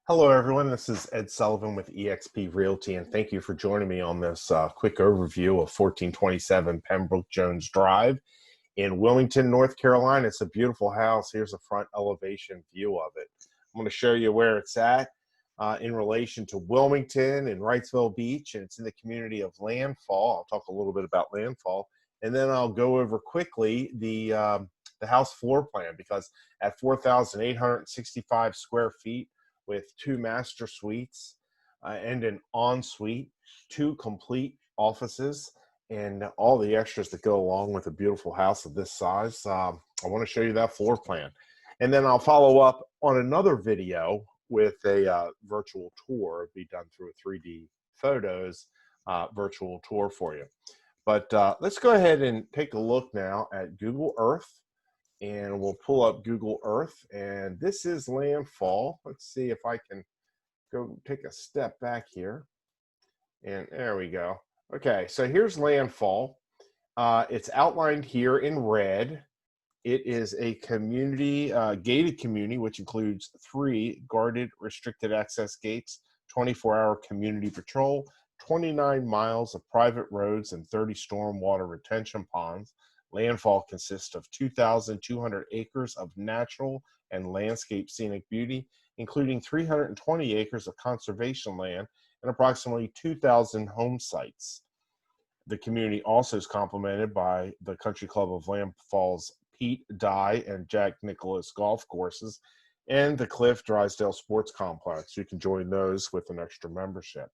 Hello, everyone. This is Ed Sullivan with eXp Realty, and thank you for joining me on this quick overview of 1427 Pembroke Jones Drive in Wilmington, North Carolina. It's a beautiful house. Here's a front elevation view of it. I'm going to show you where it's at in relation to Wilmington and Wrightsville Beach, and it's in the community of Landfall. I'll talk a little bit about Landfall, and then I'll go over quickly the house floor plan, because at 4,865 square feet, with 2 master suites and an ensuite, 2 complete offices, and all the extras that go along with a beautiful house of this size. I want to show you that floor plan. And then I'll follow up on another video with a virtual tour. It'll be done through a 3D photos virtual tour for you. But let's go ahead and take a look now at Google Earth. And we'll pull up Google Earth, and this is Landfall. Let's see if I can go take a step back here. And there we go. Okay, so here's Landfall. It's outlined here in red. It is a community, gated community, which includes 3 guarded restricted access gates, 24-hour community patrol, 29 miles of private roads, and 30 stormwater retention ponds. Landfall consists of 2,200 acres of natural and landscape scenic beauty, including 320 acres of conservation land and approximately 2,000 home sites. The community also is complemented by the Country Club of Landfall's Pete Dye and Jack Nicklaus golf courses and the Cliff Drysdale Sports Complex. You can join those with an extra membership.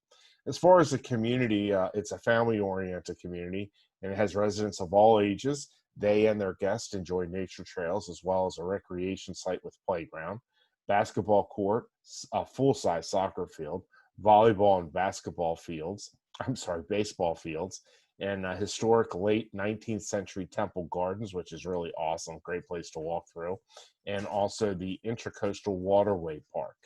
As far as the community, it's a family-oriented community, and it has residents of all ages. They and their guests enjoy nature trails as well as a recreation site with playground, basketball court, a full-size soccer field, volleyball and baseball fields, and historic late 19th century temple gardens, which is really awesome, great place to walk through, and also the Intracoastal Waterway Park.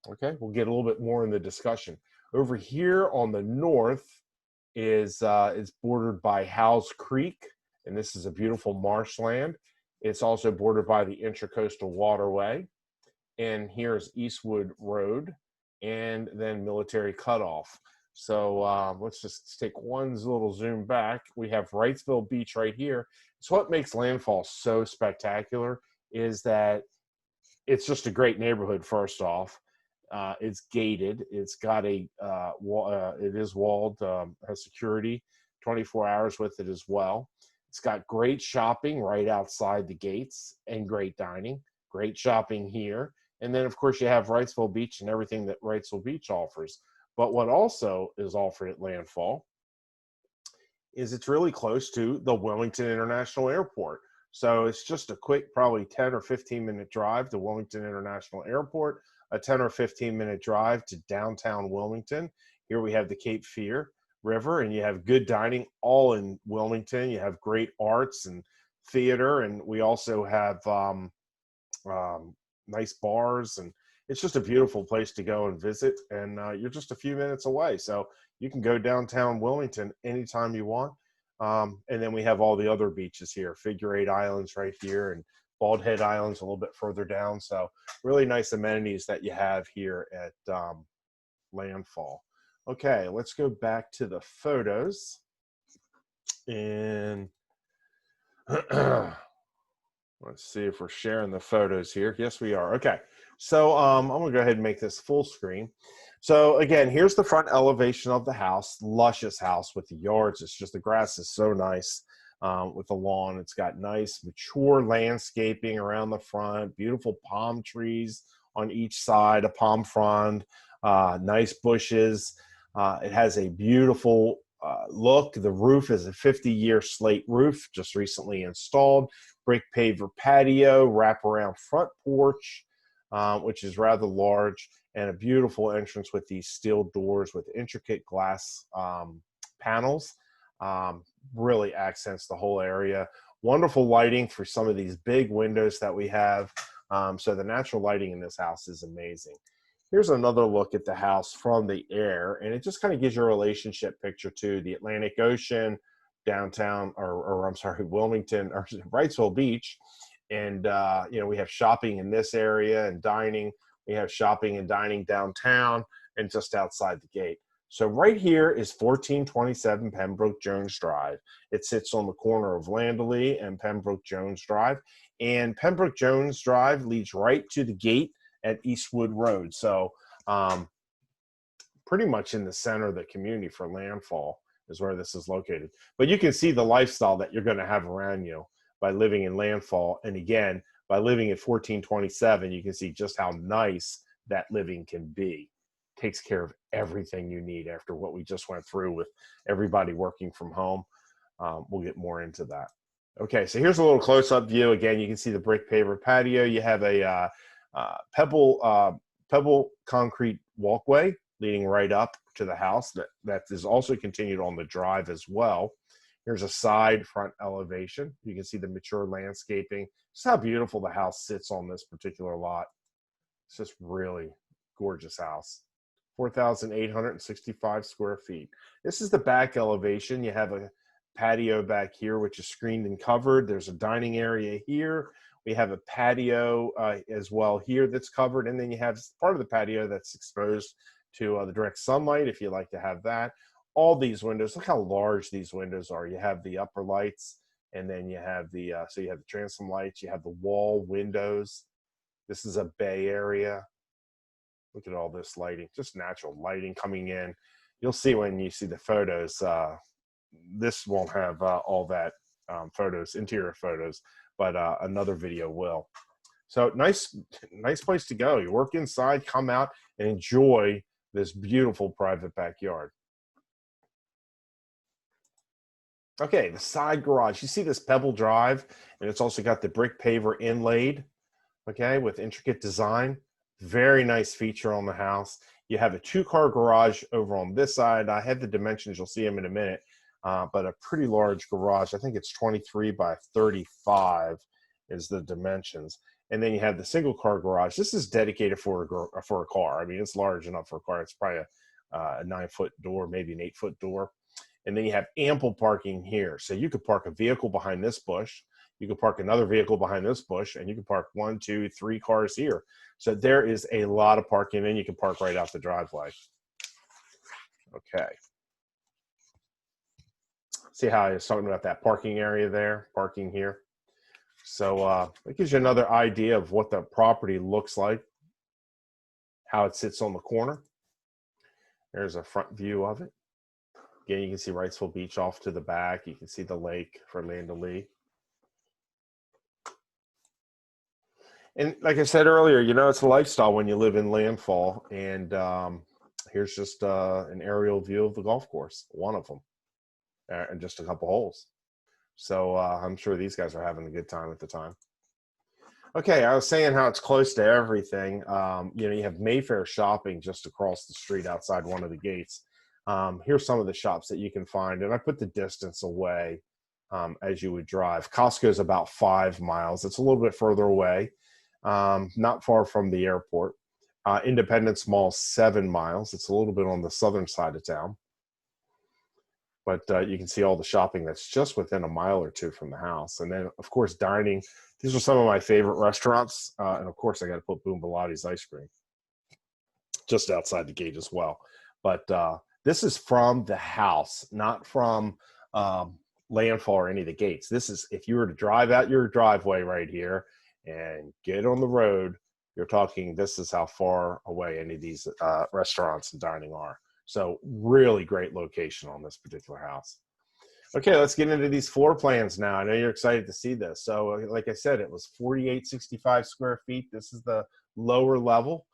Okay, we'll get a little bit more in the discussion. Over here on the north is bordered by Howes Creek, and this is a beautiful marshland. It's also bordered by the Intracoastal Waterway, and here's Eastwood Road, and then Military Cutoff. So let's just take one little zoom back. We have Wrightsville Beach right here. So what makes Landfall so spectacular is that it's just a great neighborhood, first off. It's gated. It's got it is walled, has security 24 hours with it as well. It's got great shopping right outside the gates and great dining, great shopping here. And then, of course, you have Wrightsville Beach and everything that Wrightsville Beach offers. But what also is offered at Landfall is it's really close to the Wilmington International Airport. So it's just a quick, probably 10 or 15-minute drive to Wilmington International Airport, a 10 or 15-minute drive to downtown Wilmington. Here we have the Cape Fear River, and you have good dining all in Wilmington. You have great arts and theater, and we also have nice bars, and it's just a beautiful place to go and visit, and you're just a few minutes away. So you can go downtown Wilmington anytime you want. And then we have all the other beaches here, Figure 8 Islands right here, and Bald Head Islands a little bit further down. So really nice amenities that you have here at Landfall. Okay, let's go back to the photos. And let's see if we're sharing the photos here. Yes, we are. Okay, so I'm going to go ahead and make this full screen. So again, here's the front elevation of the house, luscious house with the yards. It's just the grass is so nice with the lawn. It's got nice mature landscaping around the front, beautiful palm trees on each side, a palm frond, nice bushes. It has a beautiful look. The roof is a 50-year slate roof, just recently installed. Brick paver patio, wraparound front porch, which is rather large, and a beautiful entrance with these steel doors with intricate glass panels. Really accents the whole area. Wonderful lighting for some of these big windows that we have. So the natural lighting in this house is amazing. Here's another look at the house from the air, and it just kind of gives you a relationship picture to the Atlantic Ocean, downtown, or I'm sorry, Wilmington, or Wrightsville Beach. And, you know, we have shopping in this area and dining. You have shopping and dining downtown and just outside the gate. So right here is 1427 Pembroke Jones Drive. It sits on the corner of Landley and Pembroke Jones Drive. And Pembroke Jones Drive leads right to the gate at Eastwood Road. So pretty much in the center of the community for landfall is where this is located. But you can see the lifestyle that you're going to have around you by living in landfall. And again, by living at 1427, you can see just how nice that living can be. Takes care of everything you need after what we just went through with everybody working from home. We'll get more into that. Okay, so here's a little close-up view. Again, you can see the brick paver patio. You have a pebble concrete walkway leading right up to the house that is also continued on the drive as well. Here's a side front elevation. You can see the mature landscaping. Just how beautiful the house sits on this particular lot. It's just really gorgeous house. 4,865 square feet. This is the back elevation. You have a patio back here, which is screened and covered. There's a dining area here. We have a patio as well here that's covered. And then you have part of the patio that's exposed to the direct sunlight if you like to have that. All these windows, look how large these windows are. You have the upper lights, and then you have the, so you have the transom lights, you have the wall windows. This is a bay area. Look at all this lighting, just natural lighting coming in. You'll see when you see the photos, this won't have all that photos, interior photos, but another video will. So nice place to go. You work inside, come out, and enjoy this beautiful private backyard. Okay, the side garage. You see this pebble drive, and it's also got the brick paver inlaid, okay, with intricate design. Very nice feature on the house. You have a 2-car garage over on this side. I have the dimensions. You'll see them in a minute, but a pretty large garage. I think it's 23 by 35 is the dimensions. And then you have the single-car garage. This is dedicated for a car. I mean, it's large enough for a car. It's probably a 9-foot door, maybe an 8-foot door. And then you have ample parking here. So you could park a vehicle behind this bush. You could park another vehicle behind this bush, and you can park 1, 2, 3 cars here. So there is a lot of parking, and you can park right out the driveway. Okay. See how I was talking about that parking area there, parking here. So it gives you another idea of what the property looks like, how it sits on the corner. There's a front view of it. Again, you can see Wrightsville Beach off to the back. You can see the lake for Landley. And like I said earlier, you know, it's a lifestyle when you live in landfall. And here's just an aerial view of the golf course, one of them, and just a couple holes. So I'm sure these guys are having a good time at the time. Okay, I was saying how it's close to everything. You know, you have Mayfair shopping just across the street outside one of the gates. Here's some of the shops that you can find, and I put the distance away as you would drive. Costco is about 5 miles. It's a little bit further away, not far from the airport. Independence Mall, 7 miles. It's a little bit on the southern side of town. But you can see all the shopping that's just within a mile or two from the house. And then, of course, dining. These are some of my favorite restaurants. And, of course, I got to put Boom Bilatti's ice cream just outside the gate as well. But this is from the house, not from landfall or any of the gates. This is, if you were to drive out your driveway right here and get on the road, you're talking, this is how far away any of these restaurants and dining are. So really great location on this particular house. Okay, let's get into these floor plans now. I know you're excited to see this. So like I said, it was 4,865 square feet. This is the lower level.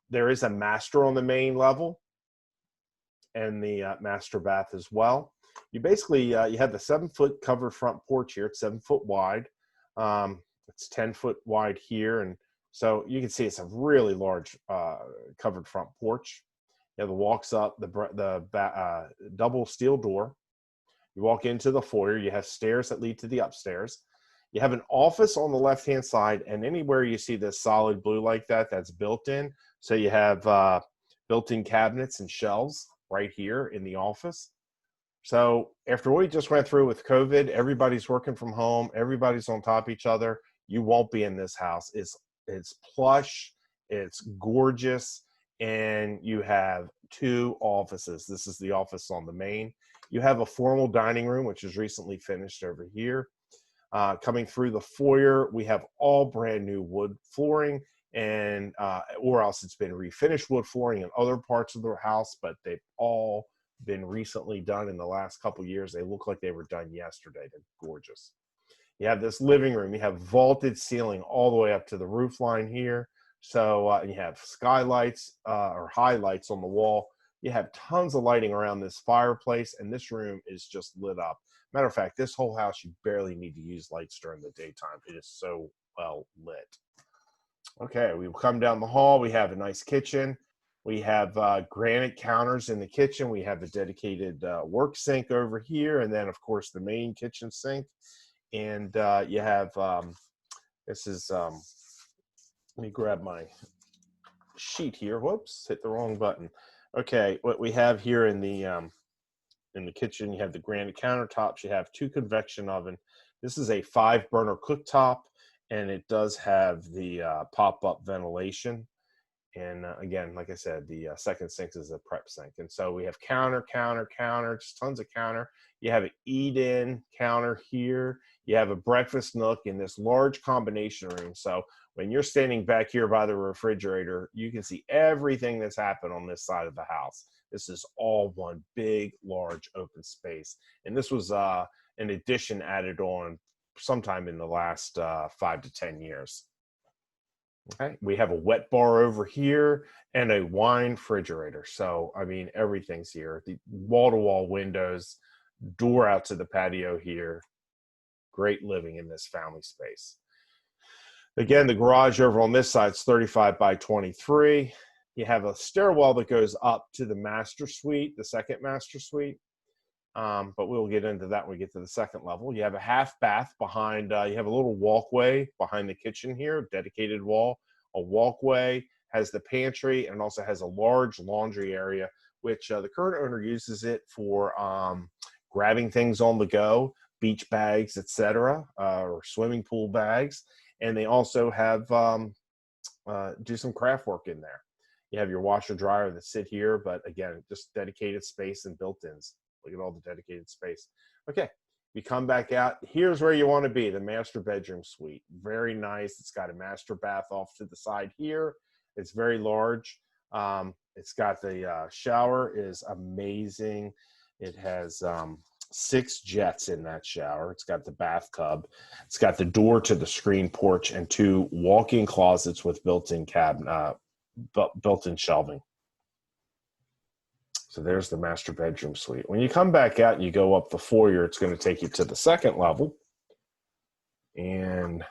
There is a master on the main level and the master bath as well. You basically, you have the 7-foot covered front porch here. It's 7 foot wide. It's 10 foot wide here. And so you can see it's a really large covered front porch. You have the walks up, the double steel door. You walk into the foyer. You have stairs that lead to the upstairs. You have an office on the left-hand side, and anywhere you see this solid blue like that, that's built in. So you have built-in cabinets and shelves right here in the office. So after what we just went through with COVID, everybody's working from home. Everybody's on top of each other. You won't be in this house. It's plush. It's gorgeous. And you have 2 offices. This is the office on the main. You have a formal dining room, which is recently finished over here. Coming through the foyer, we have all brand new wood flooring, and or else it's been refinished wood flooring in other parts of the house, but they've all been recently done in the last couple years. They look like they were done yesterday. They're gorgeous. You have this living room. You have vaulted ceiling all the way up to the roof line here. So you have skylights or highlights on the wall. You have tons of lighting around this fireplace, and this room is just lit up. Matter of fact, this whole house, you barely need to use lights during the daytime. It is so well lit. Okay, we come down the hall. We have a nice kitchen. We have granite counters in the kitchen. We have a dedicated work sink over here, and then, of course, the main kitchen sink. And you have, this is, let me grab my sheet here. Whoops, hit the wrong button. Okay, what we have here in the kitchen, you have the granite countertops. You have 2 convection oven. This is a 5-burner cooktop, and it does have the pop-up ventilation. And again, like I said, the second sink is a prep sink. And so we have counter, just tons of counter. You have an eat-in counter here. You have a breakfast nook in this large combination room. So when you're standing back here by the refrigerator, you can see everything that's happened on this side of the house. This is all one big, large open space. And this was an addition added on sometime in the last 5 to 10 years. Okay, we have a wet bar over here and a wine refrigerator. So, I mean, everything's here. The wall-to-wall windows, door out to the patio here. Great living in this family space. Again, the garage over on this side is 35 by 23. You have a stairwell that goes up to the master suite, the second master suite. But we'll get into that when we get to the second level. You have a half bath behind, you have a little walkway behind the kitchen here, dedicated wall. A walkway has the pantry, and also has a large laundry area, which the current owner uses it for grabbing things on the go, beach bags, etc., or swimming pool bags. And they also have do some craft work in there. You have your washer dryer that sit here, but again, just dedicated space and built-ins. Look at all the dedicated space. Okay, you come back out. Here's where you want to be, the master bedroom suite. Very nice. It's got a master bath off to the side here. It's very large. It's got the shower is amazing. It has 6 jets in that shower. It's got the bathtub. It's got the door to the screen porch and 2 walk-in closets with built-in built-in shelving. So there's the master bedroom suite. When you come back out and you go up the foyer, it's going to take you to the second level. And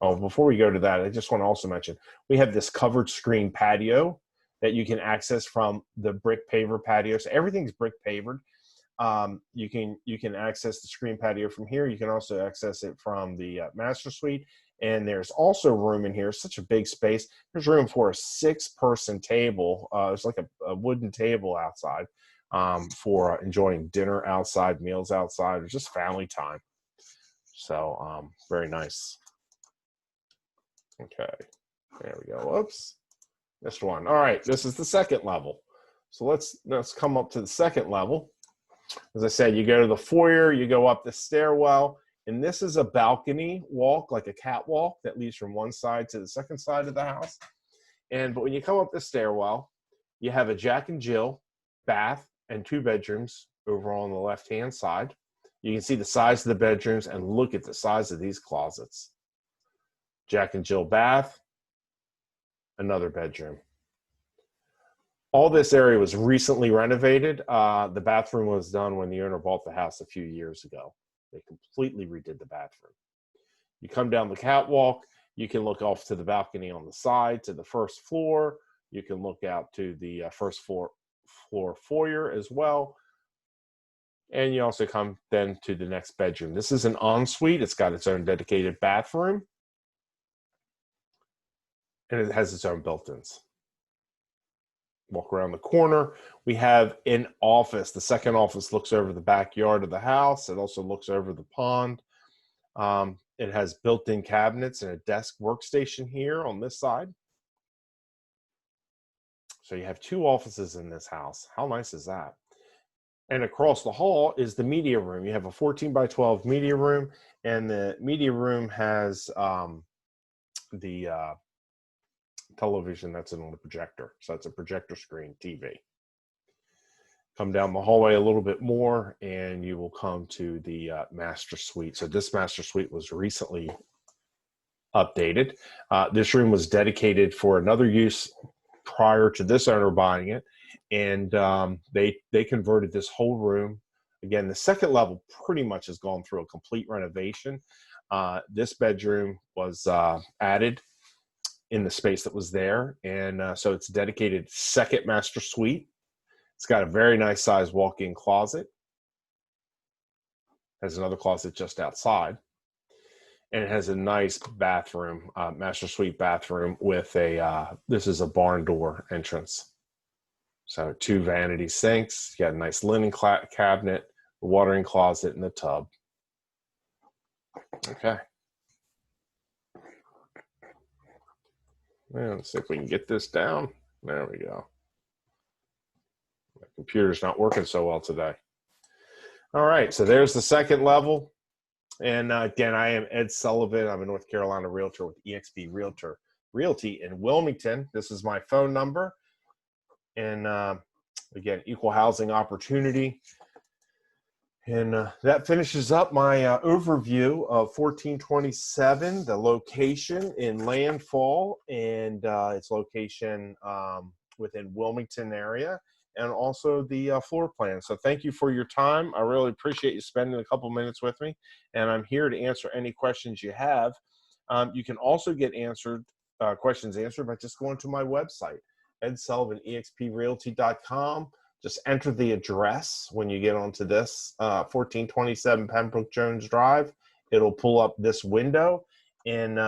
before we go to that, I just want to also mention, we have this covered screen patio that you can access from the brick paver patio. So everything's brick pavered. You can access the screen patio from here. You can also access it from the master suite. And there's also room in here, such a big space. There's room for a 6-person table. There's like a wooden table outside for enjoying dinner outside, meals outside, or just family time. So very nice. Okay, there we go. Whoops, missed one. All right, this is the second level. So let's come up to the second level. As I said, you go to the foyer, you go up the stairwell. And this is a balcony walk, like a catwalk that leads from one side to the second side of the house. But when you come up the stairwell, you have a Jack and Jill bath and 2 bedrooms over on the left-hand side. You can see the size of the bedrooms and look at the size of these closets. Jack and Jill bath, another bedroom. All this area was recently renovated. The bathroom was done when the owner bought the house a few years ago. They completely redid the bathroom. You come down the catwalk, you can look off to the balcony on the side to the first floor. You can look out to the first floor foyer as well. And you also come then to the next bedroom. This is an ensuite. It's got its own dedicated bathroom. And it has its own built-ins. Walk around the corner. We have an office. The second office looks over the backyard of the house. It also looks over the pond. It has built-in cabinets and a desk workstation here on this side. So you have 2 offices in this house. How nice is that? And across the hall is the media room. You have a 14 by 12 media room, and the media room has the television that's on the projector. So it's a projector screen TV. Come down the hallway a little bit more, and you will come to the master suite. So this master suite was recently updated. This room was dedicated for another use prior to this owner buying it, and they converted this whole room. Again, the second level pretty much has gone through a complete renovation. This bedroom was added in the space that was there, and so it's dedicated second master suite. It's got a very nice size walk-in closet. Has another closet just outside. And it has a nice bathroom, master suite bathroom with this is a barn door entrance. So 2 vanity sinks. You got a nice linen cabinet, a watering closet, and a tub. Okay. Let's see if we can get this down. There we go. My computer's not working so well today. All right, so there's the second level. And again, I am Ed Sullivan. I'm a North Carolina realtor with eXp Realty in Wilmington. This is my phone number. And again, equal housing opportunity. And that finishes up my overview of 1427, the location in Landfall, and its location within Wilmington area, and also the floor plan. So thank you for your time. I really appreciate you spending a couple minutes with me, and I'm here to answer any questions you have. You can also get questions answered by just going to my website, edsullivan.exprealty.com. Just enter the address when you get onto this 1427 Pembroke Jones Drive. It'll pull up this window, and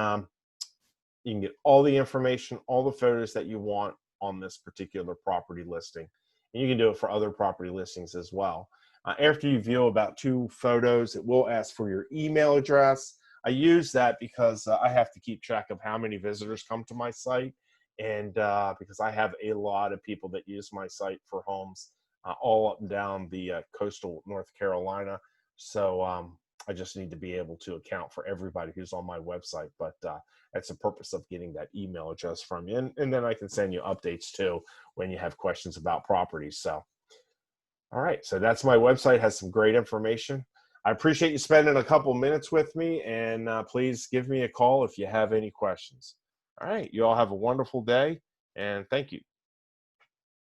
you can get all the information, all the photos that you want on this particular property listing. And you can do it for other property listings as well. After you view about 2 photos, it will ask for your email address. I use that because I have to keep track of how many visitors come to my site. And because I have a lot of people that use my site for homes all up and down the coastal North Carolina. So I just need to be able to account for everybody who's on my website. But that's the purpose of getting that email address from you. And then I can send you updates too when you have questions about properties. So, all right. So that's my website, has some great information. I appreciate you spending a couple minutes with me, and please give me a call if you have any questions. All right. You all have a wonderful day, and thank you.